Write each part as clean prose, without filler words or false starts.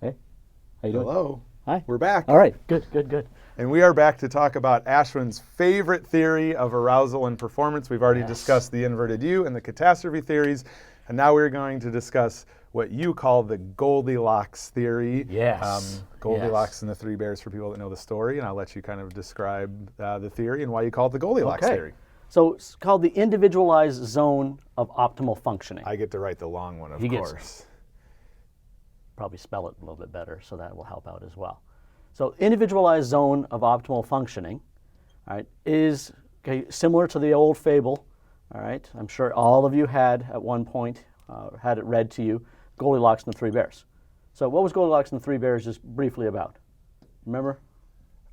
Hey, how you doing? Hello. Hi. We're back. All right, good, good, good. And we are back to talk about Ashwin's favorite theory of arousal and performance. We've already discussed the inverted U and the catastrophe theories. And now we're going to discuss what you call the Goldilocks Theory. Yes. Goldilocks and the Three Bears for people that know the story. And I'll let you kind of describe the theory and why you call it the Goldilocks Theory. So it's called the Individualized Zone of Optimal Functioning. I get to write the long one, of course. Probably spell it a little bit better, so that will help out as well. So Individualized Zone of Optimal Functioning, all right, is similar to the old fable. All right, I'm sure all of you had at one point had it read to you, Goldilocks and the Three Bears. So what was Goldilocks and the Three Bears just briefly about? Remember?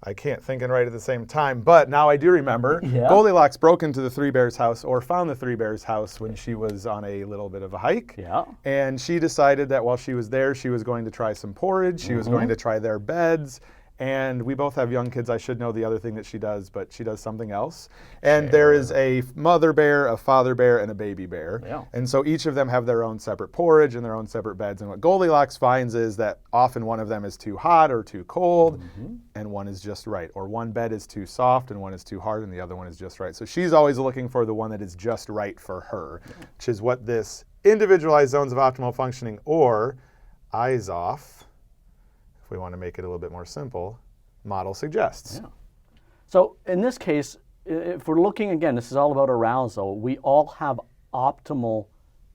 I can't think and write at the same time, but now I do remember. Yeah. Goldilocks broke into the Three Bears' house, or found the Three Bears' house when she was on a little bit of a hike. Yeah. And she decided that while she was there, she was going to try some porridge. She was going to try their beds. And we both have young kids. I should know the other thing that she does, but she does something else. And there is a mother bear, a father bear, and a baby bear. Yeah. And so each of them have their own separate porridge and their own separate beds. And what Goldilocks finds is that often one of them is too hot or too cold, and one is just right. Or one bed is too soft and one is too hard and the other one is just right. So she's always looking for the one that is just right for her, which is what this Individualized Zones of Optimal Functioning, or IZOF, if we want to make it a little bit more simple, model suggests. Yeah. So in this case, if we're looking, again, this is all about arousal, we all have optimal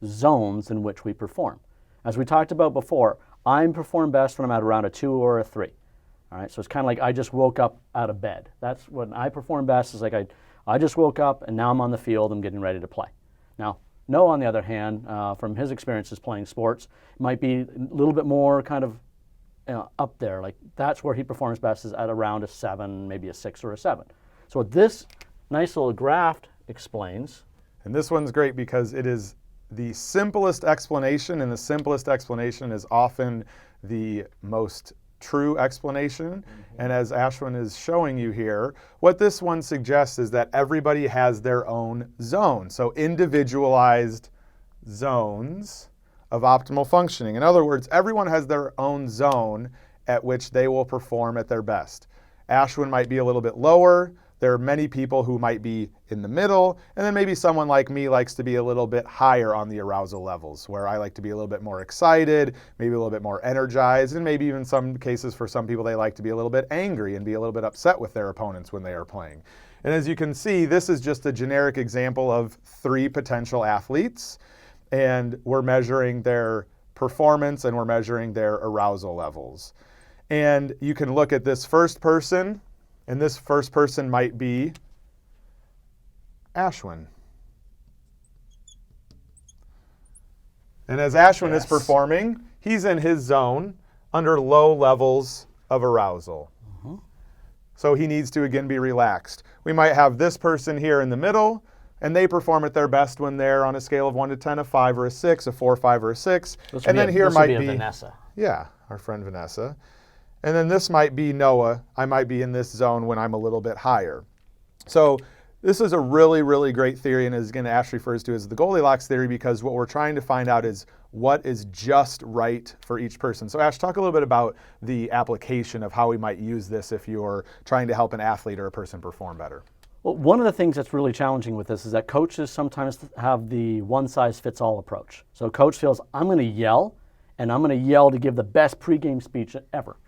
zones in which we perform. As we talked about before, I perform best when I'm at around a 2 or a 3. All right, so it's kind of like I just woke up out of bed. That's when I perform best, is like I just woke up and now I'm on the field, I'm getting ready to play. Now, Noah, on the other hand, from his experiences playing sports, might be a little bit more kind of up there. Like that's where he performs best, is at around a 7, maybe a 6 or a 7. So what this nice little graph explains. And this one's great because it is the simplest explanation, and the simplest explanation is often the most true explanation. And as Ashwin is showing you here, what this one suggests is that everybody has their own zone. So individualized zones of optimal functioning. In other words, everyone has their own zone at which they will perform at their best. Ashwin might be a little bit lower. There are many people who might be in the middle, and then maybe someone like me likes to be a little bit higher on the arousal levels, where I like to be a little bit more excited, maybe a little bit more energized, and maybe even some cases for some people they like to be a little bit angry and be a little bit upset with their opponents when they are playing. And as you can see, this is just a generic example of 3 potential athletes, and we're measuring their performance and we're measuring their arousal levels. And you can look at this first person, and this first person might be Ashwin. And as Ashwin is performing, he's in his zone under low levels of arousal. So he needs to, again, be relaxed. We might have this person here in the middle, and they perform at their best when they're on a scale of 1 to 10, a 5 or a 6, a 4, 5 or a 6. And then here might be Vanessa. Yeah, our friend Vanessa. And then this might be Noah. I might be in this zone when I'm a little bit higher. So this is a really, really great theory, and as again Ash refers to as the Goldilocks Theory, because what we're trying to find out is what is just right for each person. So Ash, talk a little bit about the application of how we might use this if you're trying to help an athlete or a person perform better. Well, one of the things that's really challenging with this is that coaches sometimes have the one-size-fits-all approach. So a coach feels, I'm going to yell, and I'm going to yell to give the best pregame speech ever.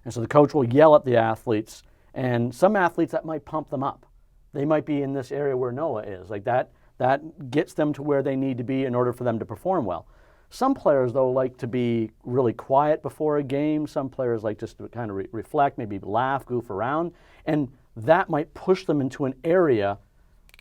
And so the coach will yell at the athletes, and some athletes, that might pump them up. They might be in this area where Noah is. Like that gets them to where they need to be in order for them to perform well. Some players, though, like to be really quiet before a game. Some players like just to kind of reflect, maybe laugh, goof around, and that might push them into an area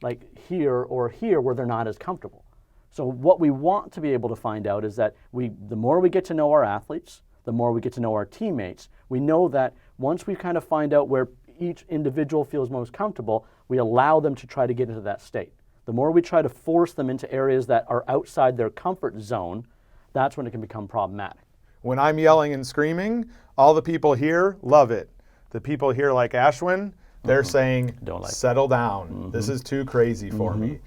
like here or here where they're not as comfortable. So what we want to be able to find out is that the more we get to know our athletes, the more we get to know our teammates, we know that once we kind of find out where each individual feels most comfortable, we allow them to try to get into that state. The more we try to force them into areas that are outside their comfort zone, that's when it can become problematic. When I'm yelling and screaming, all the people here love it. The people here like Ashwin, they're saying, Don't like settle down. This is too crazy for me.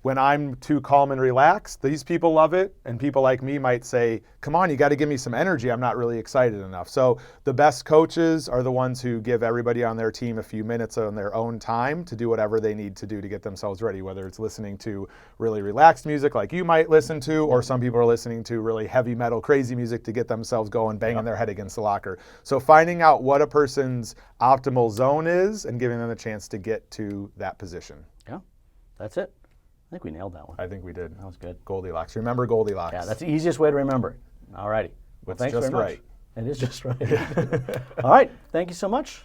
when I'm too calm and relaxed, these people love it, and people like me might say, come on, you got to give me some energy. I'm not really excited enough. So the best coaches are the ones who give everybody on their team a few minutes on their own time to do whatever they need to do to get themselves ready, whether it's listening to really relaxed music like you might listen to, or some people are listening to really heavy metal, crazy music to get themselves going, banging their head against the locker. So finding out what a person's optimal zone is and giving them a chance to get to that position. Yeah, that's it. I think we nailed that one. I think we did. That was good. Goldilocks. Remember Goldilocks. Yeah, that's the easiest way to remember it. All righty. Well, It's thanks just very much. right. It is just right. All right. Thank you so much.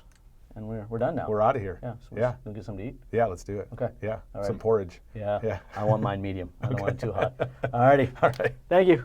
And we're done now. We're out of here. Yeah. So Yeah. we'll get something to eat. Yeah, let's do it. Okay. Yeah. All Some right. porridge. Yeah. Yeah. I want mine medium. I don't want it too hot. All righty. All right. Thank you.